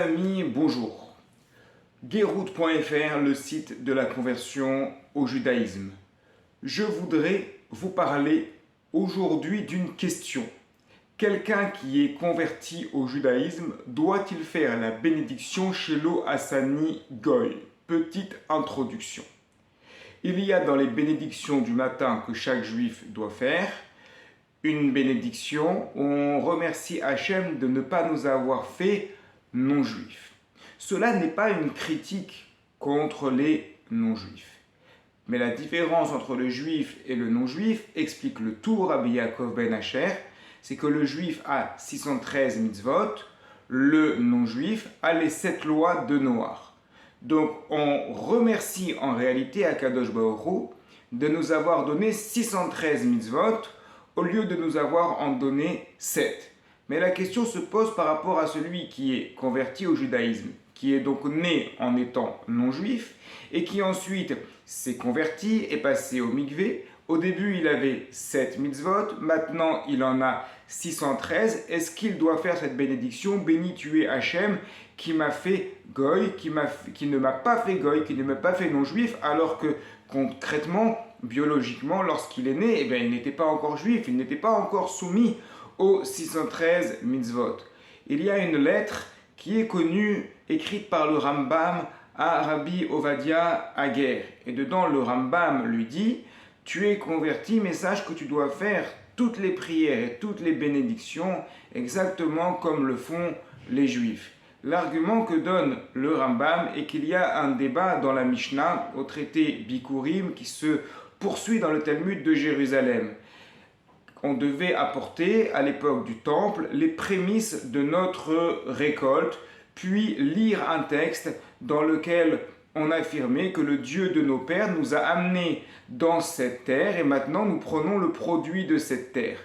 Amis, bonjour. Guéroute.fr, le site de la conversion au judaïsme. Je voudrais vous parler aujourd'hui d'une question. Quelqu'un qui est converti au judaïsme doit-il faire la bénédiction Shelo Hassani Goy? Petite introduction. Il y a dans les bénédictions du matin que chaque juif doit faire une bénédiction où on remercie Hachem de ne pas nous avoir fait non-juifs. Cela n'est pas une critique contre les non-juifs. Mais la différence entre le juif et le non-juif, explique le tout Rabbi Yaakov ben Asher, c'est que le juif a 613 mitzvot, le non-juif a les 7 lois de Noach. Donc on remercie en réalité Akadosh Baruch Hu de nous avoir donné 613 mitzvot au lieu de nous avoir en donné 7. Mais la question se pose par rapport à celui qui est converti au judaïsme, qui est donc né en étant non-juif et qui ensuite s'est converti, est passé au mikvé. Au début, il avait 7 mitzvot, maintenant il en a 613. Est-ce qu'il doit faire cette bénédiction? Béni tu es Hachem qui m'a fait goy, qui ne m'a pas fait goy, qui ne m'a pas fait non-juif, alors que concrètement, biologiquement, lorsqu'il est né, il n'était pas encore juif, il n'était pas encore soumis aux 613 mitzvot. Il y a une lettre qui est connue, écrite par le Rambam à Rabbi Ovadia Aguer. Et dedans, le Rambam lui dit « Tu es converti, mais sache que tu dois faire toutes les prières et toutes les bénédictions exactement comme le font les Juifs. » L'argument que donne le Rambam est qu'il y a un débat dans la Mishnah, au traité Bikurim, qui se poursuit dans le Talmud de Jérusalem. On devait apporter à l'époque du temple les prémices de notre récolte, puis lire un texte dans lequel on affirmait que le Dieu de nos pères nous a amenés dans cette terre et maintenant nous prenons le produit de cette terre.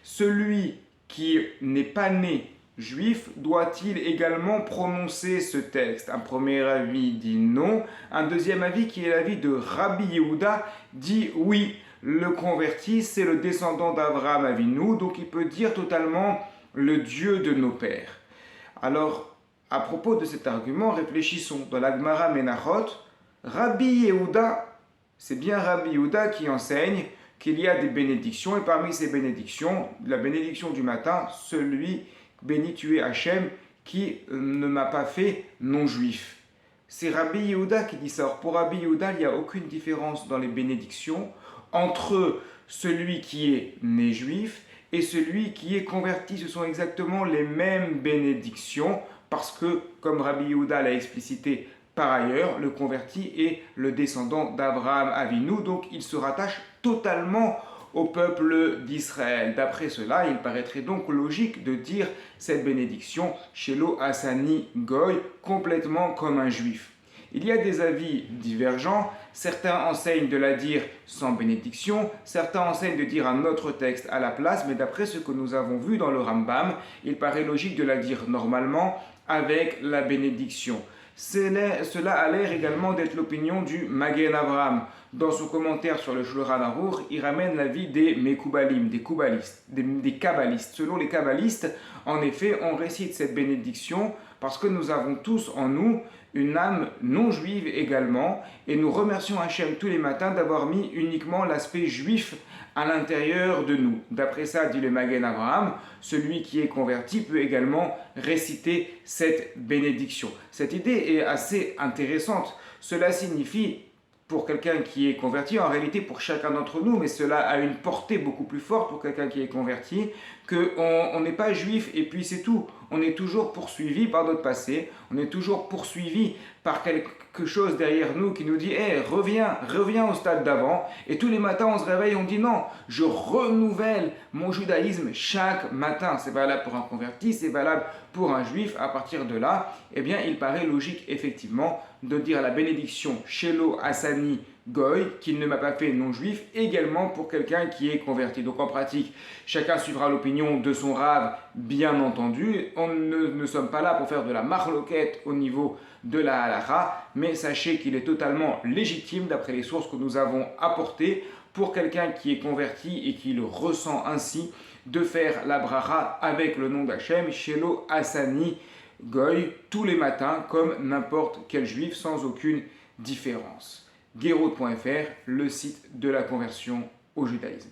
Celui qui n'est pas né juif doit-il également prononcer ce texte? Un premier avis dit non, un deuxième avis qui est l'avis de Rabbi Yehuda dit oui. Le converti, c'est le descendant d'Abraham Avinu, donc il peut dire totalement le Dieu de nos pères. Alors, à propos de cet argument, réfléchissons. Dans la Gemara Menachot, Rabbi Yehuda, c'est bien Rabbi Yehuda qui enseigne qu'il y a des bénédictions, et parmi ces bénédictions, la bénédiction du matin, celui béni tu es Hachem qui ne m'a pas fait non-juif. C'est Rabbi Yehuda qui dit ça. Alors pour Rabbi Yehuda, il n'y a aucune différence dans les bénédictions entre celui qui est né juif et celui qui est converti. Ce sont exactement les mêmes bénédictions parce que, comme Rabbi Yehuda l'a explicité par ailleurs, le converti est le descendant d'Abraham Avinu, donc il se rattache totalement au peuple d'Israël. D'après cela, il paraîtrait donc logique de dire cette bénédiction Shelo Hassani Goy complètement comme un juif. Il y a des avis divergents, certains enseignent de la dire sans bénédiction, certains enseignent de dire un autre texte à la place, mais d'après ce que nous avons vu dans le Rambam, il paraît logique de la dire normalement avec la bénédiction. Cela a l'air également d'être l'opinion du Magen Avraham. Dans son commentaire sur le Shulchan Aruch, il ramène l'avis des Mekoubalim, des kabbalistes. Selon les kabbalistes, en effet, on récite cette bénédiction parce que nous avons tous en nous une âme non juive également, et nous remercions Hachem tous les matins d'avoir mis uniquement l'aspect juif à l'intérieur de nous. D'après ça, dit le Magen Avraham, celui qui est converti peut également réciter cette bénédiction. Cette idée est assez intéressante. Cela signifie, pour quelqu'un qui est converti, en réalité pour chacun d'entre nous, mais cela a une portée beaucoup plus forte pour quelqu'un qui est converti, qu'on n'est pas juif et puis c'est tout. On est toujours poursuivi par notre passé, on est toujours poursuivi par quelque chose derrière nous qui nous dit hey, reviens au stade d'avant. Et tous les matins on se réveille, on dit non, je renouvelle mon judaïsme chaque matin. C'est valable pour un converti, c'est valable pour un juif. À partir de là, il paraît logique effectivement de dire la bénédiction Shelo Hassani Goy, qu'il ne m'a pas fait non-juif, également pour quelqu'un qui est converti. Donc en pratique, chacun suivra l'opinion de son rave, bien entendu. On ne sommes pas là pour faire de la marloquette au niveau de la halakha, mais sachez qu'il est totalement légitime, d'après les sources que nous avons apportées, pour quelqu'un qui est converti et qui le ressent ainsi, de faire la bracha avec le nom d'Hachem, Shelo Hassani goy tous les matins comme n'importe quel juif sans aucune différence. Guéroute.fr, le site de la conversion au judaïsme.